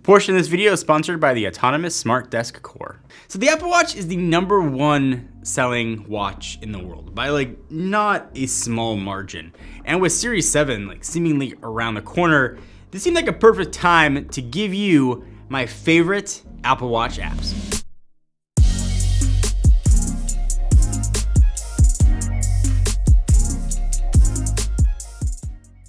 portion of this video is sponsored by the Autonomous Smart Desk Core. So the Apple Watch is the #1 selling watch in the world by not a small margin. And with Series 7 seemingly around the corner, this seemed like a perfect time to give you my favorite Apple Watch apps.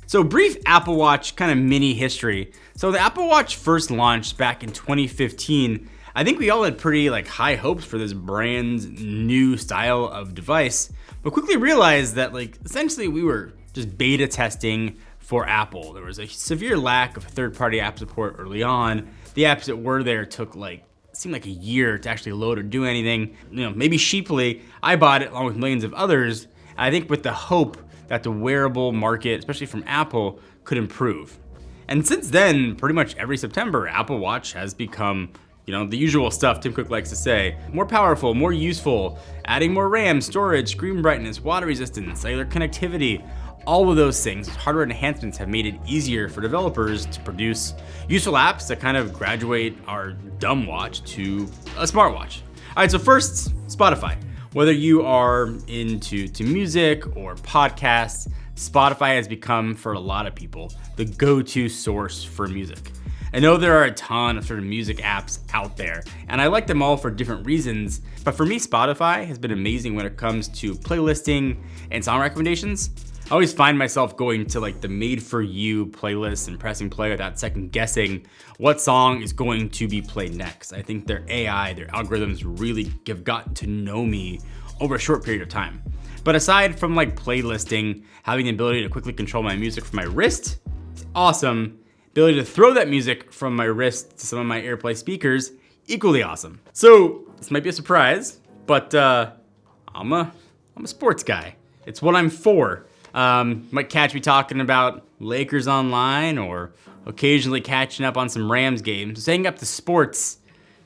So brief Apple Watch kind of mini history. So the Apple Watch first launched back in 2015. I think we all had pretty high hopes for this brand new style of device, but quickly realized that essentially we were just beta testing for Apple. There was a severe lack of third-party app support early on. The apps that were there took seemed like a year to actually load or do anything. Maybe sheepily, I bought it along with millions of others. I think with the hope that the wearable market, especially from Apple, could improve. And since then, pretty much every September, Apple Watch has become, the usual stuff Tim Cook likes to say. More powerful, more useful, adding more RAM, storage, screen brightness, water resistance, cellular connectivity. All of those things, hardware enhancements have made it easier for developers to produce useful apps that kind of graduate our dumb watch to a smartwatch. All right, so first, Spotify. Whether you are into music or podcasts, Spotify has become, for a lot of people, the go-to source for music. I know there are a ton of music apps out there, and I like them all for different reasons, but for me, Spotify has been amazing when it comes to playlisting and song recommendations. I always find myself going to the made for you playlist and pressing play without second guessing what song is going to be played next. I think their AI, their algorithms really have gotten to know me over a short period of time. But aside from playlisting, having the ability to quickly control my music from my wrist, it's awesome. Ability to throw that music from my wrist to some of my AirPlay speakers, equally awesome. So this might be a surprise, but I'm a sports guy. It's what I'm for. Might catch me talking about Lakers online or occasionally catching up on some Rams games. Staying up to sports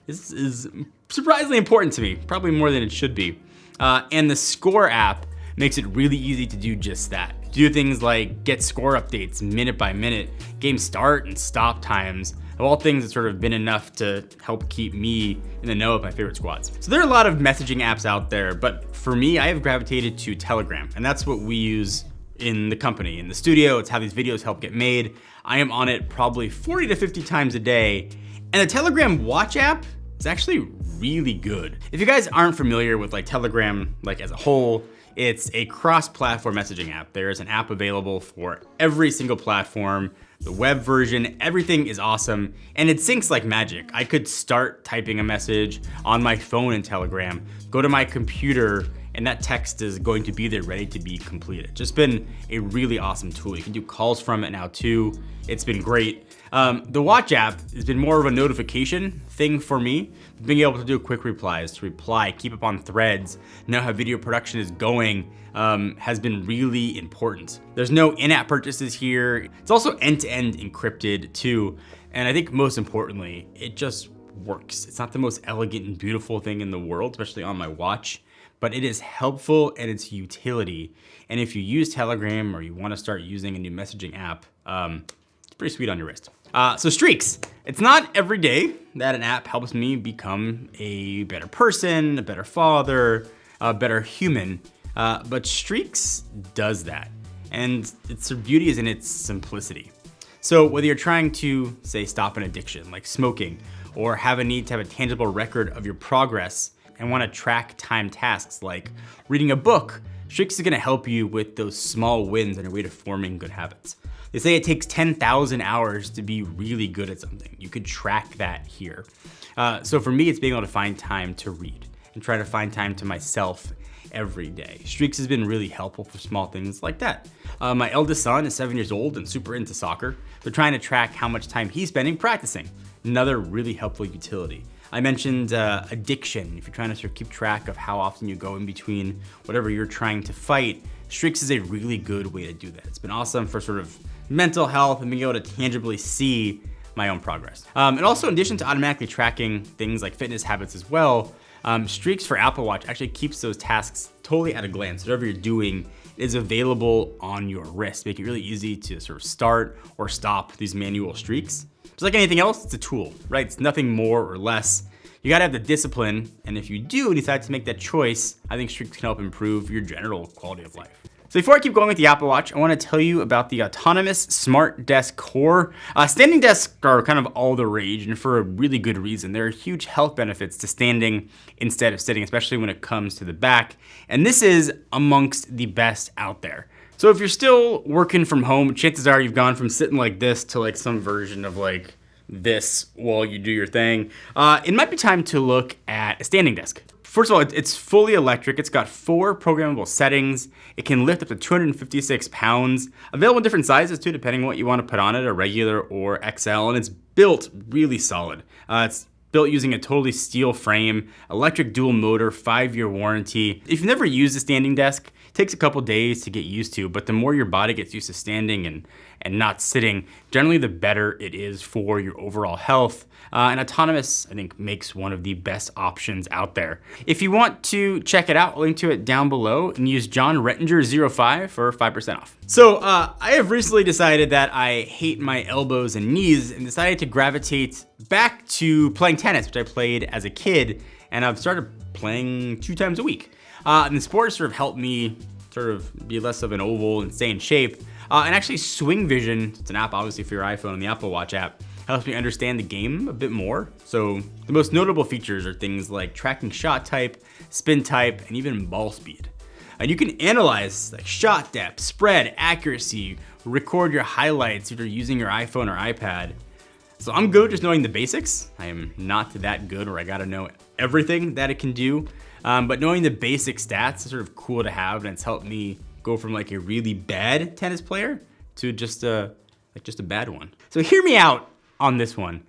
is surprisingly important to me, probably more than it should be. And the Score app makes it really easy to do just that. Do things like get score updates minute by minute, game start and stop times, of all things that's been enough to help keep me in the know of my favorite squads. So there are a lot of messaging apps out there, but for me, I have gravitated to Telegram, and that's what we use in the company. In the studio, it's how these videos help get made. I am on it probably 40 to 50 times a day, and the Telegram Watch app is actually really good. If you guys aren't familiar with Telegram as a whole, it's a cross-platform messaging app. There is an app available for every single platform. The web version, everything is awesome, and it syncs like magic. I could start typing a message on my phone in Telegram, go to my computer, and that text is going to be there ready to be completed. Just been a really awesome tool. You can do calls from it now too. It's been great. The Watch app has been more of a notification thing for me. Being able to do quick replies, to reply, keep up on threads, know how video production is going, has been really important. There's no in-app purchases here. It's also end-to-end encrypted too. And I think most importantly, it just works. It's not the most elegant and beautiful thing in the world, especially on my watch, but it is helpful and its utility. And if you use Telegram or you want to start using a new messaging app, it's pretty sweet on your wrist. So Streaks. It's not every day that an app helps me become a better person, a better father, a better human, but Streaks does that. And its beauty is in its simplicity. So whether you're trying to, say, stop an addiction like smoking, or have a need to have a tangible record of your progress and want to track time tasks like reading a book, Streaks is going to help you with those small wins on your way to forming good habits. They say it takes 10,000 hours to be really good at something. You could track that here. So for me, it's being able to find time to read and try to find time to myself every day. Streaks has been really helpful for small things like that. My eldest son is 7 years old and super into soccer. They're trying to track how much time he's spending practicing. Another really helpful utility. I mentioned addiction. If you're trying to keep track of how often you go in between whatever you're trying to fight, Streaks is a really good way to do that. It's been awesome for mental health and being able to tangibly see my own progress. And also, in addition to automatically tracking things like fitness habits as well, Streaks for Apple Watch actually keeps those tasks totally at a glance. Whatever you're doing is available on your wrist, make it really easy to sort of start or stop these manual streaks. Just like anything else, it's a tool, right? It's nothing more or less. You gotta have the discipline, and if you do decide to make that choice, I think streaks can help improve your general quality of life. So before I keep going with the Apple Watch, I wanna tell you about the autonomous smart desk core. Standing desks are kind of all the rage, and for a really good reason. There are huge health benefits to standing instead of sitting, especially when it comes to the back. And this is amongst the best out there. So if you're still working from home, chances are you've gone from sitting like this to like some version of like this while you do your thing. It might be time to look at a standing desk. First of all, it's fully electric. It's got 4 programmable settings. It can lift up to 256 pounds. Available in different sizes too, depending on what you want to put on it, a regular or XL, and it's built really solid. It's built using a totally steel frame, electric dual motor, 5-year warranty. If you've never used a standing desk, it takes a couple days to get used to, but the more your body gets used to standing and not sitting, generally the better it is for your overall health. And autonomous, I think, makes one of the best options out there. If you want to check it out, I'll link to it down below and use John Rettinger05 for 5% off. So I have recently decided that I hate my elbows and knees and decided to gravitate back to playing tennis, which I played as a kid, and I've started playing 2 times a week. And the sport sort of helped me sort of be less of an oval and stay in shape. And actually Swing Vision, it's an app obviously for your iPhone and the Apple Watch app, helps me understand the game a bit more. So the most notable features are things like tracking shot type, spin type, and even ball speed. And you can analyze like shot depth, spread, accuracy, record your highlights either using your iPhone or iPad. So I'm good just knowing the basics. I am not that good where I gotta know everything that it can do. But knowing the basic stats is sort of cool to have, and it's helped me go from like a really bad tennis player to just a bad one. So hear me out on this one.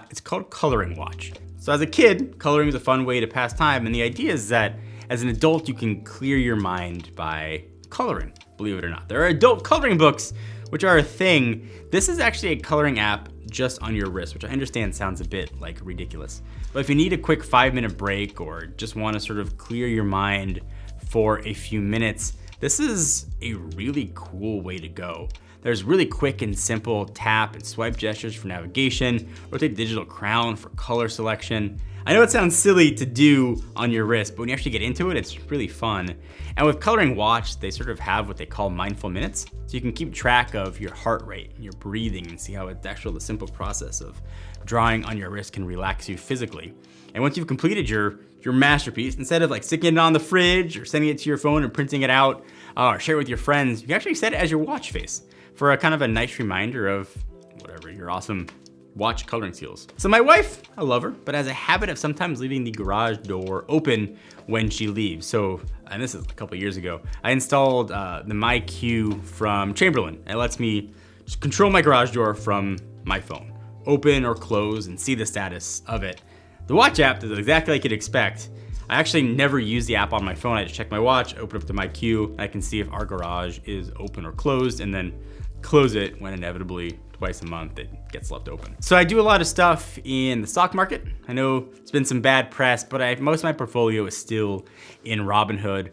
It's called Coloring Watch. So as a kid, coloring was a fun way to pass time, and the idea is that as an adult, you can clear your mind by coloring, believe it or not. There are adult coloring books, which are a thing. This is actually a coloring app just on your wrist, which I understand sounds a bit like ridiculous. But if you need a quick 5-minute break or just want to sort of clear your mind for a few minutes, this is a really cool way to go. There's really quick and simple tap and swipe gestures for navigation, rotate digital crown for color selection. I know it sounds silly to do on your wrist, but when you actually get into it, it's really fun. And with Coloring Watch, they sort of have what they call mindful minutes. So you can keep track of your heart rate, your breathing, and see how it's actually the simple process of drawing on your wrist can relax you physically. And once you've completed your masterpiece, instead of like sticking it on the fridge or sending it to your phone and printing it out or share it with your friends, you can actually set it as your watch face for a kind of a nice reminder of whatever your awesome watch coloring skills. So my wife, I love her, but has a habit of sometimes leaving the garage door open when she leaves. So, and this is a couple years ago, I installed the MyQ from Chamberlain. It lets me just control my garage door from my phone, open or close, and see the status of it. The watch app does exactly like you'd expect. I actually never use the app on my phone. I just check my watch, open up to MyQ, and I can see if our garage is open or closed, and then close it when inevitably twice a month it gets left open. So I do a lot of stuff in the stock market. I know it's been some bad press, but most of my portfolio is still in Robinhood.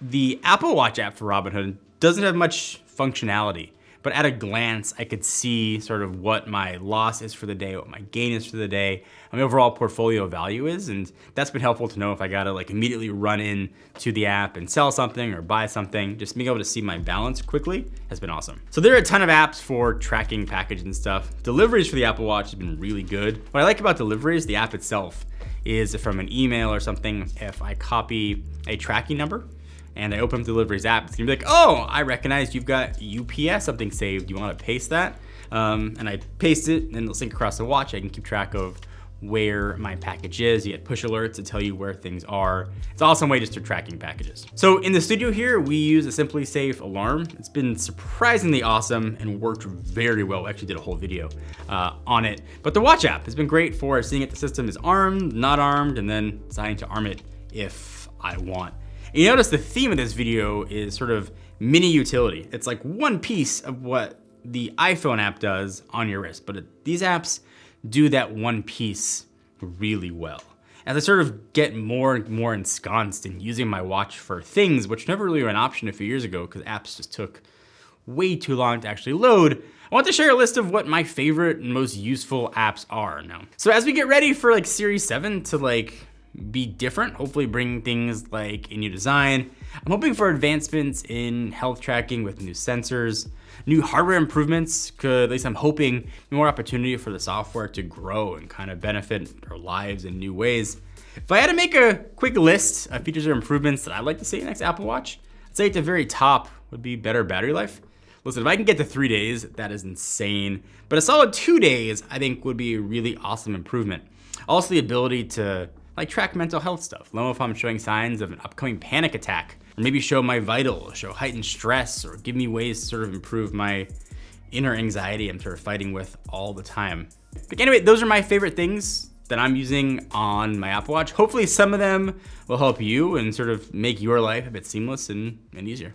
The Apple Watch app for Robinhood doesn't have much functionality, but at a glance, I could see sort of what my loss is for the day, what my gain is for the day, and my overall portfolio value is, and that's been helpful to know if I gotta like immediately run in to the app and sell something or buy something. Just being able to see my balance quickly has been awesome. So there are a ton of apps for tracking packages and stuff. Deliveries for the Apple Watch has been really good. What I like about deliveries, the app itself, is from an email or something, if I copy a tracking number, and I open up the deliveries app, it's gonna be like, oh, I recognize you've got UPS something saved. You wanna paste that? And I paste it, and it'll sync across the watch. I can keep track of where my package is. You get push alerts to tell you where things are. It's an awesome way just to tracking packages. So in the studio here, we use a Simply Safe alarm. It's been surprisingly awesome and worked very well. We actually did a whole video on it. But the watch app has been great for seeing if the system is armed, not armed, and then deciding to arm it if I want. And you notice the theme of this video is sort of mini utility. It's like one piece of what the iPhone app does on your wrist, but these apps do that one piece really well. As I sort of get more and more ensconced in using my watch for things, which never really were an option a few years ago because apps just took way too long to actually load, I want to share a list of what my favorite and most useful apps are now. So as we get ready for like Series 7 to like be different, hopefully bring things like a new design, I'm hoping for advancements in health tracking with new sensors, new hardware improvements could, at least I'm hoping, more opportunity for the software to grow and kind of benefit our lives in new ways. If I had to make a quick list of features or improvements that I'd like to see in the next Apple Watch, I'd say at the very top would be better battery life. Listen, if I can get to 3 days, that is insane. But a solid 2 days, I think would be a really awesome improvement. Also the ability to like track mental health stuff. Know if I'm showing signs of an upcoming panic attack, or maybe show my vitals, show heightened stress, or give me ways to sort of improve my inner anxiety I'm sort of fighting with all the time. But anyway, those are my favorite things that I'm using on my Apple Watch. Hopefully some of them will help you and sort of make your life a bit seamless and easier.